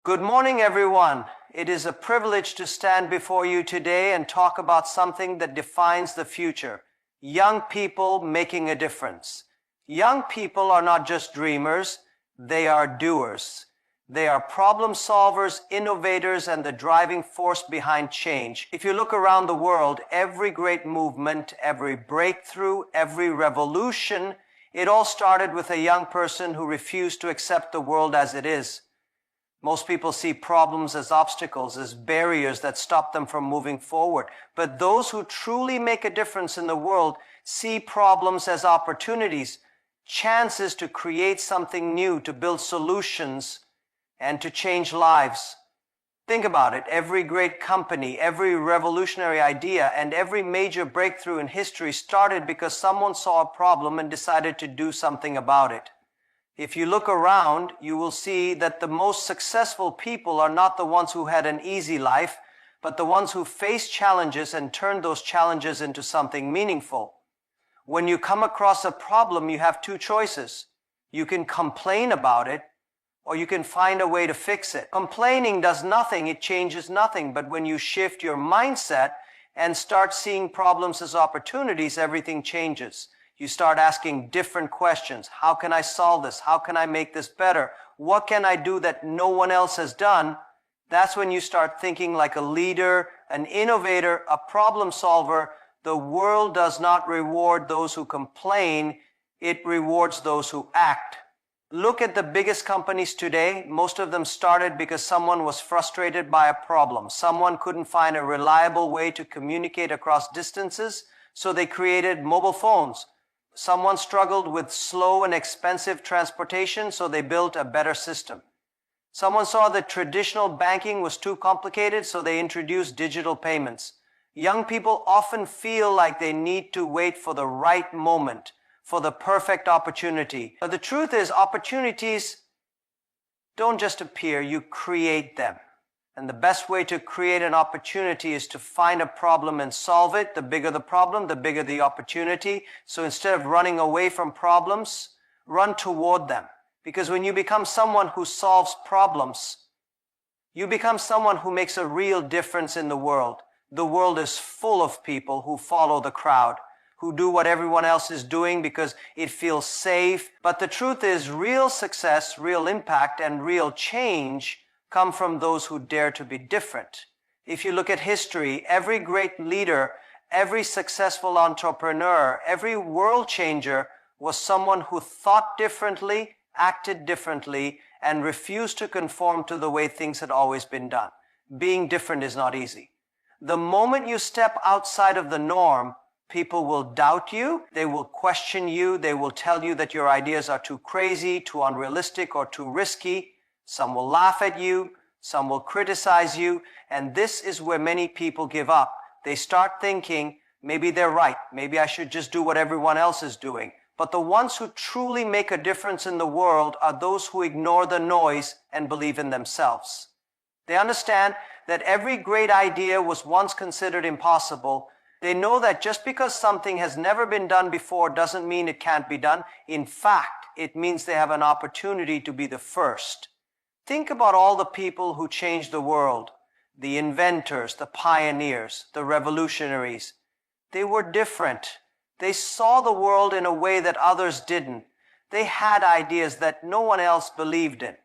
Good morning, everyone. It is a privilege to stand before you today and talk about something that defines the future: young people making a difference. Young people are not just dreamers, they are doers. They are problem solvers, innovators, and the driving force behind change. If you look around the world, every great movement, every breakthrough, every revolution, it all started with a young person who refused to accept the world as it is. Most people see problems as obstacles, as barriers that stop them from moving forward. But those who truly make a difference in the world see problems as opportunities, chances to create something new, to build solutions, and to change lives. Think about it. Every great company, every revolutionary idea, and every major breakthrough in history started because someone saw a problem and decided to do something about it. If you look around, you will see that the most successful people are not the ones who had an easy life, but the ones who faced challenges and turned those challenges into something meaningful. When you come across a problem, you have two choices. You can complain about it, or you can find a way to fix it. Complaining does nothing, it changes nothing. But when you shift your mindset and start seeing problems as opportunities, everything changes. You start asking different questions. How can I solve this? How can I make this better? What can I do that no one else has done? That's when you start thinking like a leader, an innovator, a problem solver. The world does not reward those who complain. It rewards those who act. Look at the biggest companies today. Most of them started because someone was frustrated by a problem. Someone couldn't find a reliable way to communicate across distances, so they created mobile phones. Someone struggled with slow and expensive transportation, so they built a better system. Someone saw that traditional banking was too complicated, so they introduced digital payments. Young people often feel like they need to wait for the right moment, for the perfect opportunity. But the truth is, opportunities don't just appear, you create them. And the best way to create an opportunity is to find a problem and solve it. The bigger the problem, the bigger the opportunity. So instead of running away from problems, run toward them. Because when you become someone who solves problems, you become someone who makes a real difference in the world. The world is full of people who follow the crowd, who do what everyone else is doing because it feels safe. But the truth is, real success, real impact, and real change come from those who dare to be different. If you look at history, every great leader, every successful entrepreneur, every world changer was someone who thought differently, acted differently, and refused to conform to the way things had always been done. Being different is not easy. The moment you step outside of the norm, people will doubt you, they will question you, they will tell you that your ideas are too crazy, too unrealistic, or too risky. Some will laugh at you, some will criticize you, and this is where many people give up. They start thinking, maybe they're right, maybe I should just do what everyone else is doing. But the ones who truly make a difference in the world are those who ignore the noise and believe in themselves. They understand that every great idea was once considered impossible. They know that just because something has never been done before doesn't mean it can't be done. In fact, it means they have an opportunity to be the first. Think about all the people who changed the world, the inventors, the pioneers, the revolutionaries. They were different. They saw the world in a way that others didn't. They had ideas that no one else believed in.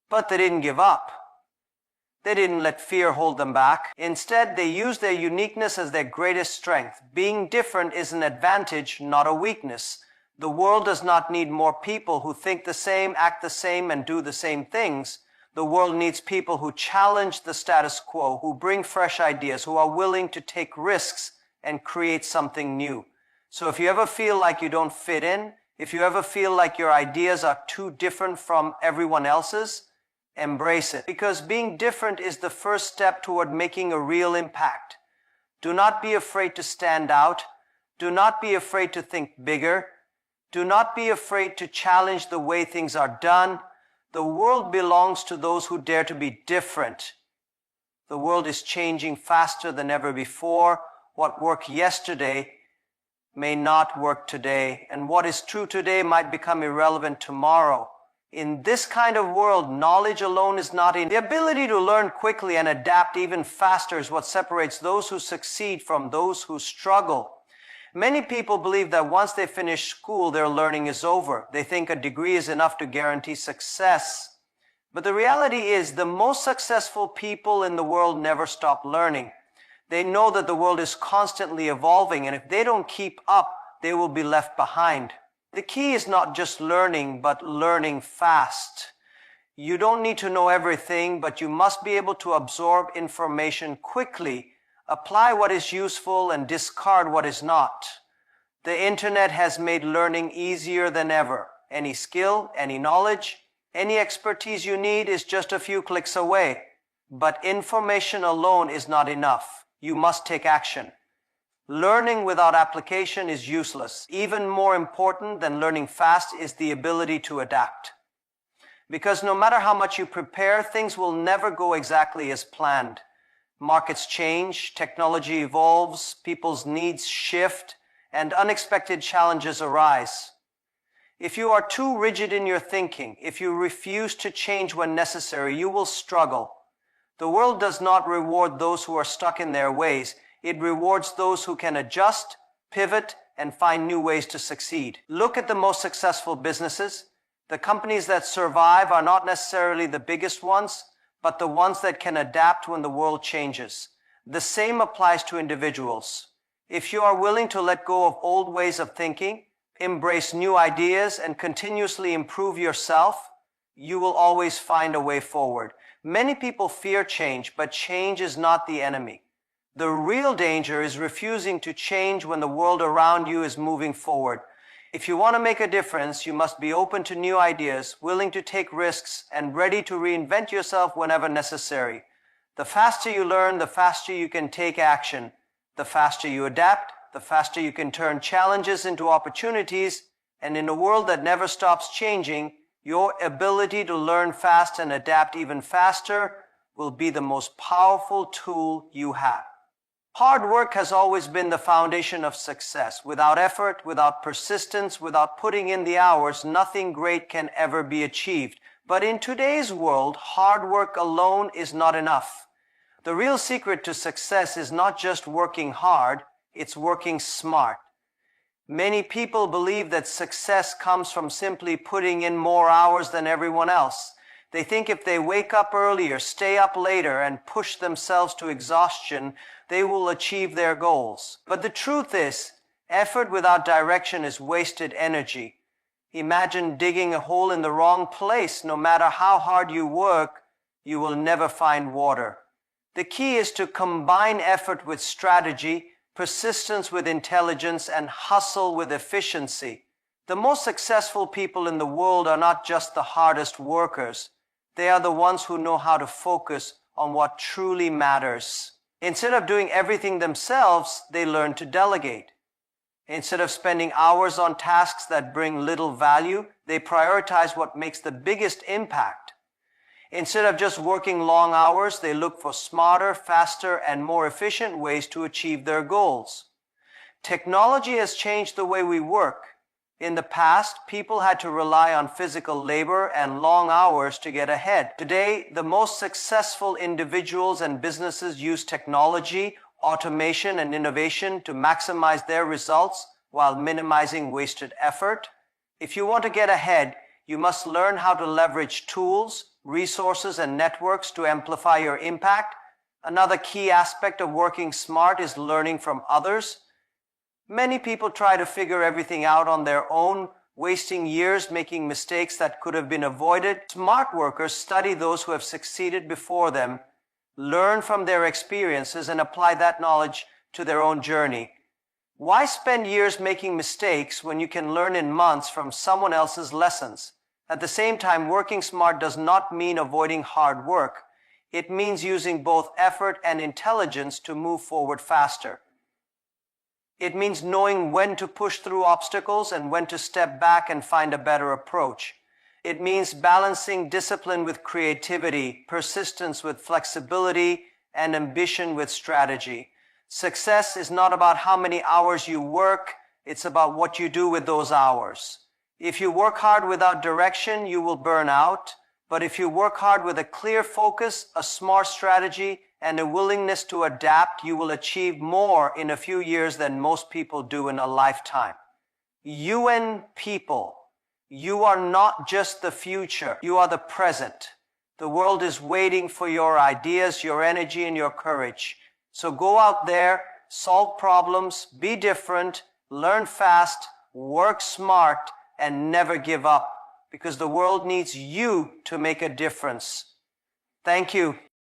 But they didn't give up. They didn't let fear hold them back. Instead, they used their uniqueness as their greatest strength. Being different is an advantage, not a weakness. The world does not need more people who think the same, act the same, and do the same things. The world needs people who challenge the status quo, who bring fresh ideas, who are willing to take risks and create something new. So if you ever feel like you don't fit in, if you ever feel like your ideas are too different from everyone else's, embrace it. Because being different is the first step toward making a real impact. Do not be afraid to stand out. Do not be afraid to think bigger. Do not be afraid to challenge the way things are done. The world belongs to those who dare to be different. The world is changing faster than ever before. What worked yesterday may not work today, and what is true today might become irrelevant tomorrow. In this kind of world, knowledge alone is not enough. The ability to learn quickly and adapt even faster is what separates those who succeed from those who struggle. Many people believe that once they finish school, their learning is over. They think a degree is enough to guarantee success. But the reality is, the most successful people in the world never stop learning. They know that the world is constantly evolving, and if they don't keep up, they will be left behind. The key is not just learning, but learning fast. You don't need to know everything, but you must be able to absorb information quickly, apply what is useful, and discard what is not. The internet has made learning easier than ever. Any skill, any knowledge, any expertise you need is just a few clicks away. But information alone is not enough. You must take action. Learning without application is useless. Even more important than learning fast is the ability to adapt. Because no matter how much you prepare, things will never go exactly as planned. Markets change, technology evolves, people's needs shift, and unexpected challenges arise. If you are too rigid in your thinking, if you refuse to change when necessary, you will struggle. The world does not reward those who are stuck in their ways. It rewards those who can adjust, pivot, and find new ways to succeed. Look at the most successful businesses. The companies that survive are not necessarily the biggest ones, but the ones that can adapt when the world changes. The same applies to individuals. If you are willing to let go of old ways of thinking, embrace new ideas, and continuously improve yourself, you will always find a way forward. Many people fear change, but change is not the enemy. The real danger is refusing to change when the world around you is moving forward. If you want to make a difference, you must be open to new ideas, willing to take risks, and ready to reinvent yourself whenever necessary. The faster you learn, the faster you can take action. The faster you adapt, the faster you can turn challenges into opportunities. And in a world that never stops changing, your ability to learn fast and adapt even faster will be the most powerful tool you have. Hard work has always been the foundation of success. Without effort, without persistence, without putting in the hours, nothing great can ever be achieved. But in today's world, hard work alone is not enough. The real secret to success is not just working hard, it's working smart. Many people believe that success comes from simply putting in more hours than everyone else. They think if they wake up earlier, stay up later, and push themselves to exhaustion, they will achieve their goals. But the truth is, effort without direction is wasted energy. Imagine digging a hole in the wrong place. No matter how hard you work, you will never find water. The key is to combine effort with strategy, persistence with intelligence, and hustle with efficiency. The most successful people in the world are not just the hardest workers. They are the ones who know how to focus on what truly matters. Instead of doing everything themselves, they learn to delegate. Instead of spending hours on tasks that bring little value, they prioritize what makes the biggest impact. Instead of just working long hours, they look for smarter, faster, and more efficient ways to achieve their goals. Technology has changed the way we work. In the past, people had to rely on physical labor and long hours to get ahead. Today, the most successful individuals and businesses use technology, automation, and innovation to maximize their results while minimizing wasted effort. If you want to get ahead, you must learn how to leverage tools, resources, and networks to amplify your impact. Another key aspect of working smart is learning from others. Many people try to figure everything out on their own, wasting years making mistakes that could have been avoided. Smart workers study those who have succeeded before them, learn from their experiences, and apply that knowledge to their own journey. Why spend years making mistakes when you can learn in months from someone else's lessons? At the same time, working smart does not mean avoiding hard work. It means using both effort and intelligence to move forward faster. It means knowing when to push through obstacles and when to step back and find a better approach. It means balancing discipline with creativity, persistence with flexibility, and ambition with strategy. Success is not about how many hours you work, it's about what you do with those hours. If you work hard without direction, you will burn out. But if you work hard with a clear focus, a smart strategy, and a willingness to adapt, you will achieve more in a few years than most people do in a lifetime. UN people, you are not just the future, you are the present. The world is waiting for your ideas, your energy, and your courage. So go out there, solve problems, be different, learn fast, work smart, and never give up, because the world needs you to make a difference. Thank you.